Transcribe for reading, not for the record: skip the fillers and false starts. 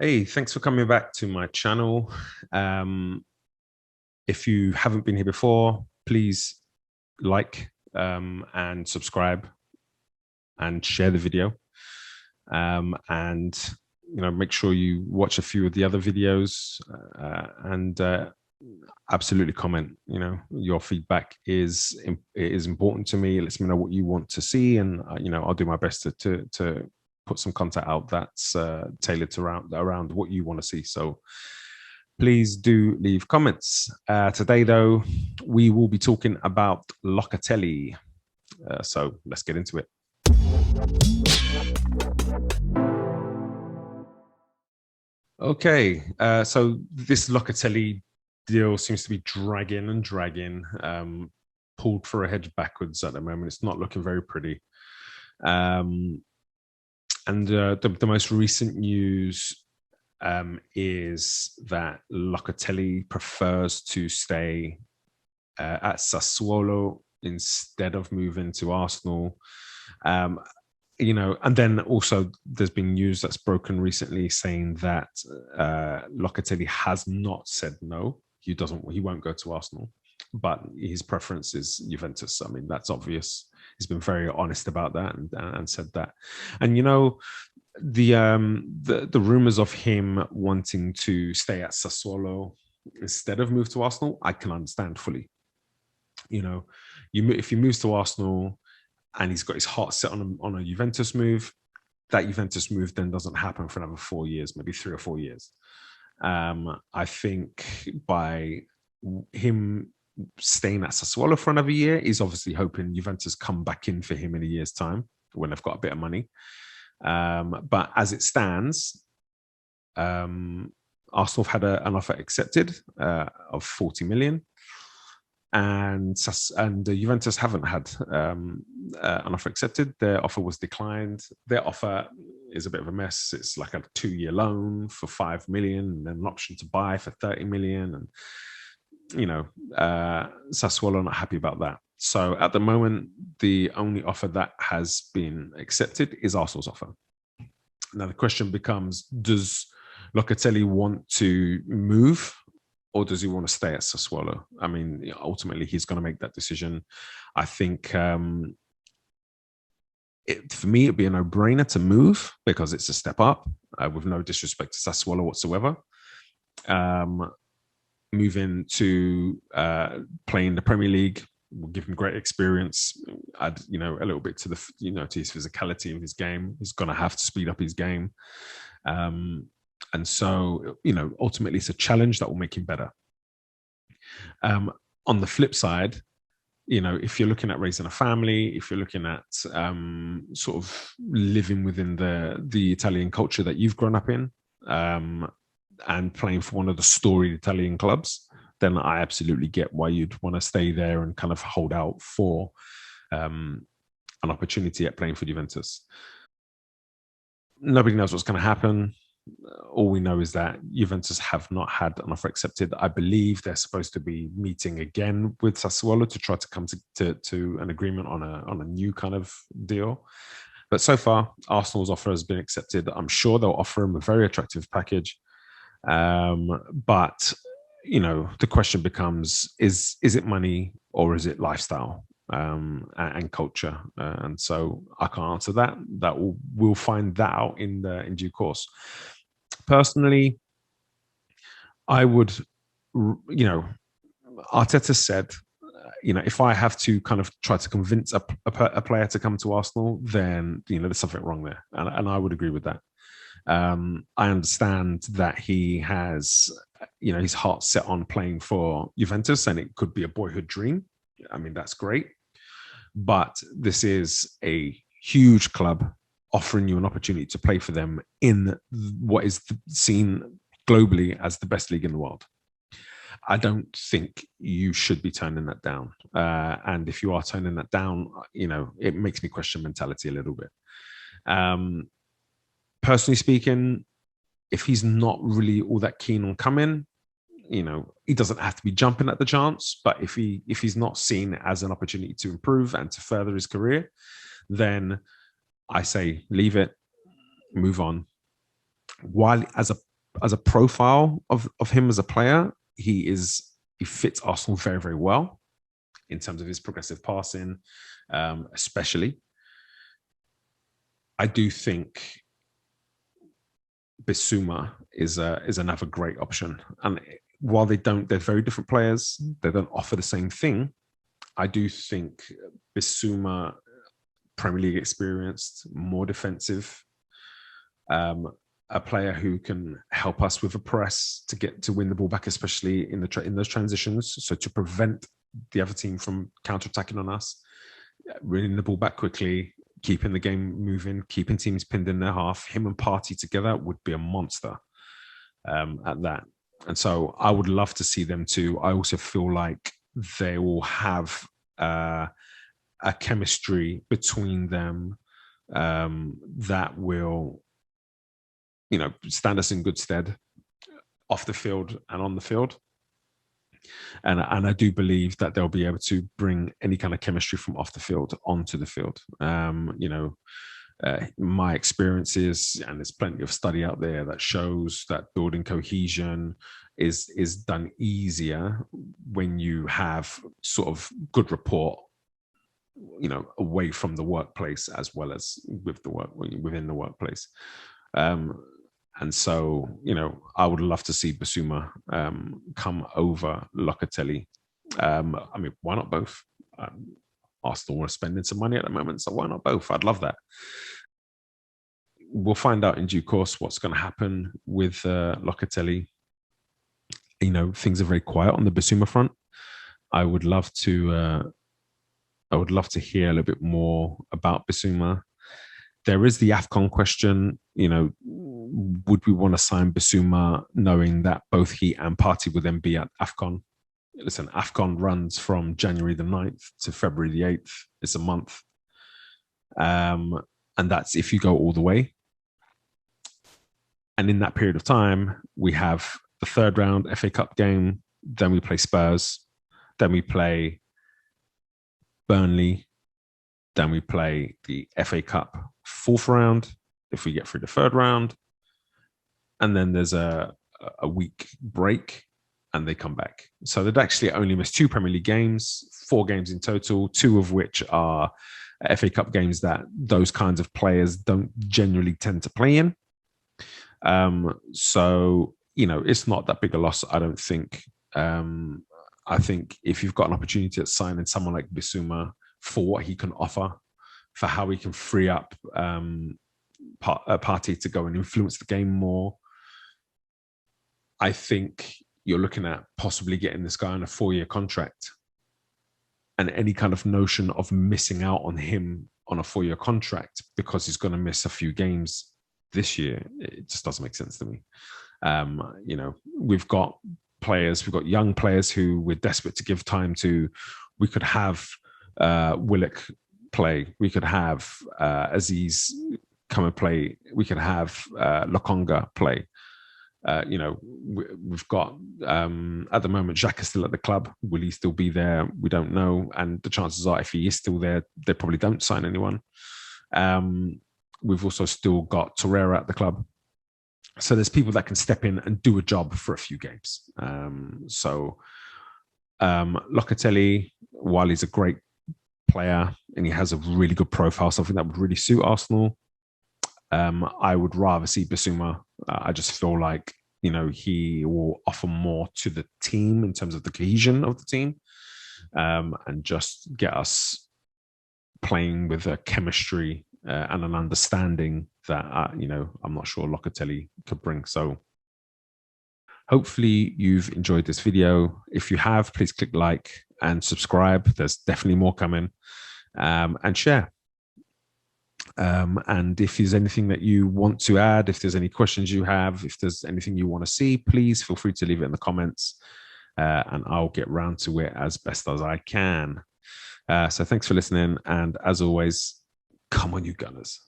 Hey, thanks for coming back to my channel. Um, if you haven't been here before, please like and subscribe and share the video. And make sure you watch a few of the other videos and absolutely comment. Your feedback is important to me. It lets me know what you want to see, and I'll do my best to put some content out that's tailored to around what you want to see. So please do leave comments. Today, though, we will be talking about Locatelli. So let's get into it. Okay, so this Locatelli deal seems to be dragging and dragging, pulled for a hedge backwards at the moment. It's not looking very pretty. And the most recent news is that Locatelli prefers to stay at Sassuolo instead of moving to Arsenal. And then also there's been news that's broken recently saying that Locatelli has not said no. He won't go to Arsenal, but his preference is Juventus. I mean, that's obvious. He's been very honest about that and said that. And the rumors of him wanting to stay at Sassuolo instead of move to Arsenal, I can understand fully. If he moves to Arsenal and he's got his heart set on a Juventus move, that Juventus move then doesn't happen for another 4 years, maybe 3 or 4 years. I think by him staying at Sassuolo for another year, he's obviously hoping Juventus come back in for him in a year's time when they've got a bit of money. But as it stands, Arsenal have had an offer accepted of 40 million. And Juventus haven't had an offer accepted. Their offer was declined. Their offer is a bit of a mess. It's like a 2-year loan for 5 million and then an option to buy for 30 million. And, Sassuolo are not happy about that. So at the moment, the only offer that has been accepted is Arsenal's offer. Now, the question becomes, does Locatelli want to move or does he want to stay at Sassuolo? I mean, ultimately, he's going to make that decision. I think for me, it'd be a no-brainer to move because it's a step up with no disrespect to Sassuolo whatsoever. Moving to playing the Premier League will give him great experience. Add, a little bit to to his physicality of his game. He's going to have to speed up his game. And so, ultimately, it's a challenge that will make him better. On the flip side, if you're looking at raising a family, if you're looking at sort of living within the Italian culture that you've grown up in, and playing for one of the storied Italian clubs, then I absolutely get why you'd want to stay there and kind of hold out for an opportunity at playing for Juventus. Nobody knows what's going to happen. All we know is that Juventus have not had an offer accepted. I believe they're supposed to be meeting again with Sassuolo to try to come to an agreement on a new kind of deal. But so far, Arsenal's offer has been accepted. I'm sure they'll offer him a very attractive package. But the question becomes: is it money or is it lifestyle and culture? And so I can't answer that. We'll find that out in due course. Personally, I would, Arteta said, if I have to kind of try to convince a player to come to Arsenal, then there's something wrong there, and I would agree with that. I understand that he has, his heart set on playing for Juventus, and it could be a boyhood dream. I mean, that's great, but this is a huge club offering you an opportunity to play for them in what is seen globally as the best league in the world. I don't think you should be turning that down. And if you are turning that down, it makes me question mentality a little bit. Personally speaking, if he's not really all that keen on coming, he doesn't have to be jumping at the chance. But if he's not seen it as an opportunity to improve and to further his career, then I say leave it, move on. While as a as a profile of him as a player, he fits Arsenal very, very well in terms of his progressive passing, especially. I do think Bissouma is another great option. And while they're very different players, they don't offer the same thing. I do think Bissouma, Premier League experienced, more defensive, a player who can help us with a press to win the ball back, especially in those transitions. So to prevent the other team from counter-attacking on us, winning the ball back quickly, keeping the game moving, keeping teams pinned in their half. Him and Partey together would be a monster at that. And so I would love to see them too. I also feel like they will have a chemistry between them that will, stand us in good stead off the field and on the field. And I do believe that they'll be able to bring any kind of chemistry from off the field onto the field. My experiences, and there's plenty of study out there that shows that building cohesion is done easier when you have sort of good rapport, away from the workplace as well as within the workplace. And so, I would love to see Bissouma come over Locatelli. Why not both? Arsenal are spending some money at the moment, so why not both? I'd love that. We'll find out in due course what's going to happen with Locatelli. Things are very quiet on the Bissouma front. I would love to hear a little bit more about Bissouma. There is the AFCON question. Would we want to sign Bissouma knowing that both he and Partey would then be at AFCON? Listen, AFCON runs from January the 9th to February the 8th. It's a month. And that's if you go all the way. And in that period of time, we have the third round FA Cup game. Then we play Spurs. Then we play Burnley. Then we play the FA Cup fourth round if we get through the third round. And then there's a week break and they come back. So they'd actually only missed 2 Premier League games, 4 games in total, 2 of which are FA Cup games that those kinds of players don't generally tend to play in. So, it's not that big a loss, I don't think. I think if you've got an opportunity at signing someone like Bissouma for what he can offer, for how he can free up Partey to go and influence the game more, I think you're looking at possibly getting this guy on a 4-year contract. And any kind of notion of missing out on him on a 4-year contract because he's going to miss a few games this year, it just doesn't make sense to me. We've got young players who we're desperate to give time to. We could have Willock play. We could have Aziz come and play. We could have Lokonga play. We've got at the moment Xhaka is still at the club. Will he still be there? We don't know. And the chances are, if he is still there, they probably don't sign anyone. We've also still got Torreira at the club. So there's people that can step in and do a job for a few games. Locatelli, while he's a great player and he has a really good profile, something that would really suit Arsenal, I would rather see Bissouma. I just feel like, he will offer more to the team in terms of the cohesion of the team, and just get us playing with a chemistry and an understanding that, I'm not sure Locatelli could bring. So hopefully you've enjoyed this video. If you have, please click like and subscribe. There's definitely more coming, and share. And if there's anything that you want to add, if there's any questions you have, if there's anything you want to see, please feel free to leave it in the comments, and I'll get round to it as best as I can. So thanks for listening. And as always, come on, you Gunners.